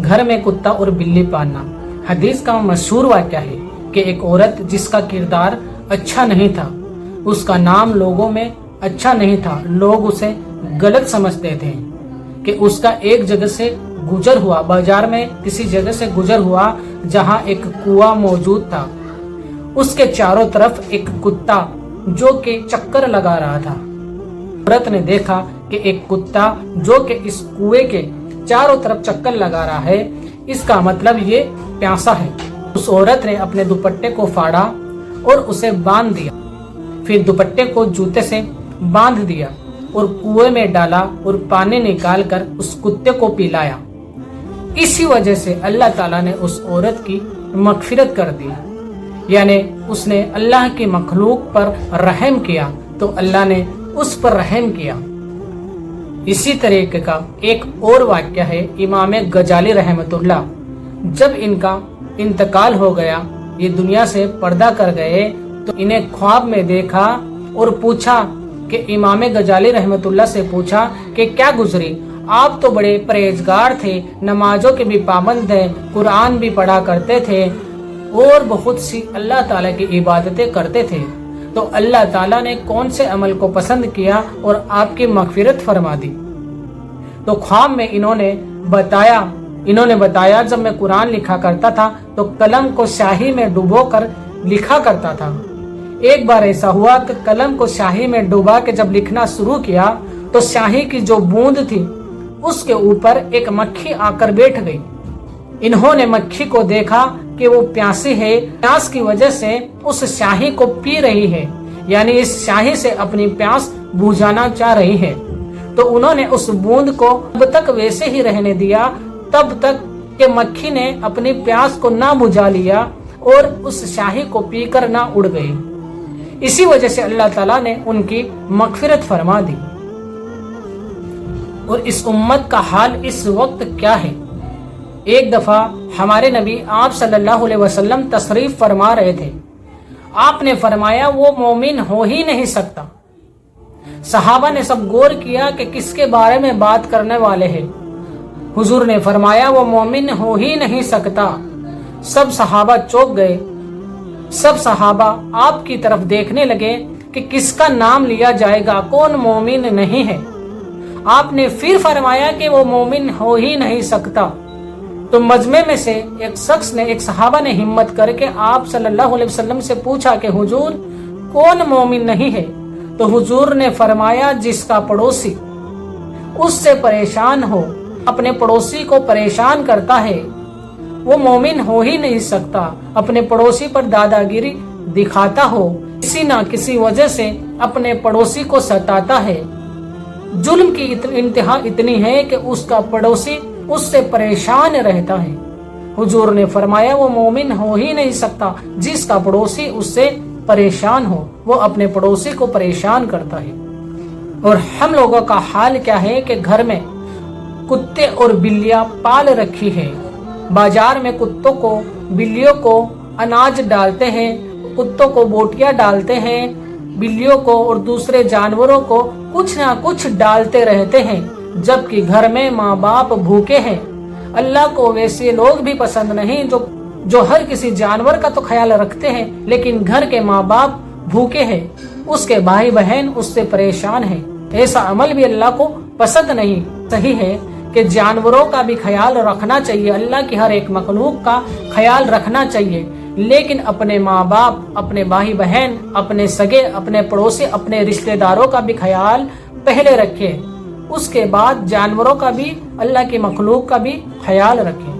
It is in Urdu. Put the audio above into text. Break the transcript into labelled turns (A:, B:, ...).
A: گھر میں کتا اور بلی پالنا۔ حدیث کا مشہور واقعہ ہے کہ ایک عورت جس کا کردار اچھا نہیں تھا، اس کا نام لوگوں میں اچھا نہیں تھا، لوگ اسے غلط سمجھتے تھے کہ اس کا ایک جگہ سے گزر ہوا، بازار میں کسی جگہ سے گزر ہوا جہاں ایک کنواں موجود تھا، اس کے چاروں طرف ایک کتا جو کہ چکر لگا رہا تھا۔ عورت نے دیکھا کہ ایک کتا جو کہ اس کنویں کے چاروں طرف چکر لگا رہا ہے، اس کا مطلب یہ پیاسا ہے۔ اس عورت نے اپنے دوپٹے کو پھاڑا اور اسے باندھ دیا، پھر دوپٹے کو جوتے سے باندھ دیا اور کنویں میں ڈالا اور پانی نکال کر اس کتے کو پلایا۔ اسی وجہ سے اللہ تعالیٰ نے اس عورت کی مغفرت کر دی، یعنی اس نے اللہ کی مخلوق پر رحم کیا تو اللہ نے اس پر رحم کیا۔ اسی طریقے کا ایک اور واقعہ ہے امام غزالی رحمۃ اللہ۔ جب ان کا انتقال ہو گیا، یہ دنیا سے پردہ کر گئے، تو انہیں خواب میں دیکھا اور پوچھا کہ امام غزالی رحمۃ اللہ سے پوچھا کہ کیا گزری؟ آپ تو بڑے پرہیزگار تھے، نمازوں کے بھی پابند تھے، قرآن بھی پڑھا کرتے تھے اور بہت سی اللہ تعالیٰ کی عبادتیں کرتے تھے، تو اللہ تعالیٰ نے کون سے عمل کو پسند کیا اور آپ کی مغفرت فرما دی؟ تو خواب میں انہوں نے بتایا جب میں قرآن لکھا کرتا تھا تو قلم کو سیاہی میں ڈبو کر لکھا کرتا تھا۔ ایک بار ایسا ہوا کہ قلم کو سیاہی میں ڈبا کے جب لکھنا شروع کیا تو سیاہی کی جو بوند تھی اس کے اوپر ایک مکھی آ کر بیٹھ گئی۔ انہوں نے مکھی کو دیکھا کہ وہ پیاسی ہے، پیاس کی وجہ سے اس سیاہی کو پی رہی ہے، یعنی اس سیاہی سے اپنی پیاس بجھانا چاہ رہی ہے۔ تو انہوں نے اس بوند کو تب تک ویسے ہی رہنے دیا تب تک کہ مکھی نے اپنی پیاس کو نہ بجھا لیا اور اس سیاہی کو پی کر نہ اڑ گئی۔ اسی وجہ سے اللہ تعالیٰ نے ان کی مغفرت فرما دی۔ اور اس امت کا حال اس وقت کیا ہے؟ ایک دفعہ ہمارے نبی آپ صلی اللہ علیہ وسلم تشریف فرما رہے تھے، آپ نے فرمایا وہ مومن ہو ہی نہیں سکتا۔ صحابہ نے سب غور کیا کہ کس کے بارے میں بات کرنے والے ہیں۔ حضور نے فرمایا وہ مومن ہو ہی نہیں سکتا۔ سب صحابہ چونک گئے، سب صحابہ آپ کی طرف دیکھنے لگے کہ کس کا نام لیا جائے گا، کون مومن نہیں ہے۔ آپ نے پھر فرمایا کہ وہ مومن ہو ہی نہیں سکتا۔ تو مجمع میں سے ایک صحابہ نے ہمت کر کے آپ صلی اللہ علیہ وسلم سے پوچھا کہ حضور کون مومن نہیں ہے؟ تو حضور نے فرمایا جس کا پڑوسی اس سے پریشان ہو، اپنے پڑوسی کو پریشان کرتا ہے، وہ مومن ہو ہی نہیں سکتا۔ اپنے پڑوسی پر دادا گیری دکھاتا ہو، کسی نہ کسی وجہ سے اپنے پڑوسی کو ستاتا ہے، ظلم کی انتہا اتنی ہے کہ اس کا پڑوسی اس سے پریشان رہتا ہے۔ حضور نے فرمایا وہ مومن ہو ہی نہیں سکتا جس کا پڑوسی اس سے پریشان ہو، وہ اپنے پڑوسی کو پریشان کرتا ہے۔ اور ہم لوگوں کا حال کیا ہے کہ گھر میں کتے اور بلیاں پال رکھی ہے، بازار میں کتوں کو بلیوں کو اناج ڈالتے ہیں، کتوں کو بوٹیاں ڈالتے ہیں، بلیوں کو اور دوسرے جانوروں کو کچھ نہ کچھ ڈالتے رہتے ہیں، جبکہ گھر میں ماں باپ بھوکے ہیں۔ اللہ کو ویسے لوگ بھی پسند نہیں جو ہر کسی جانور کا تو خیال رکھتے ہیں لیکن گھر کے ماں باپ بھوکے ہیں، اس کے بھائی بہن اس سے پریشان ہیں۔ ایسا عمل بھی اللہ کو پسند نہیں۔ صحیح ہے کہ جانوروں کا بھی خیال رکھنا چاہیے، اللہ کی ہر ایک مخلوق کا خیال رکھنا چاہیے، لیکن اپنے ماں باپ، اپنے بھائی بہن، اپنے سگے، اپنے پڑوسی، اپنے رشتہ داروں کا بھی خیال پہلے رکھیں، اس کے بعد جانوروں کا بھی، اللہ کی مخلوق کا بھی خیال رکھیں۔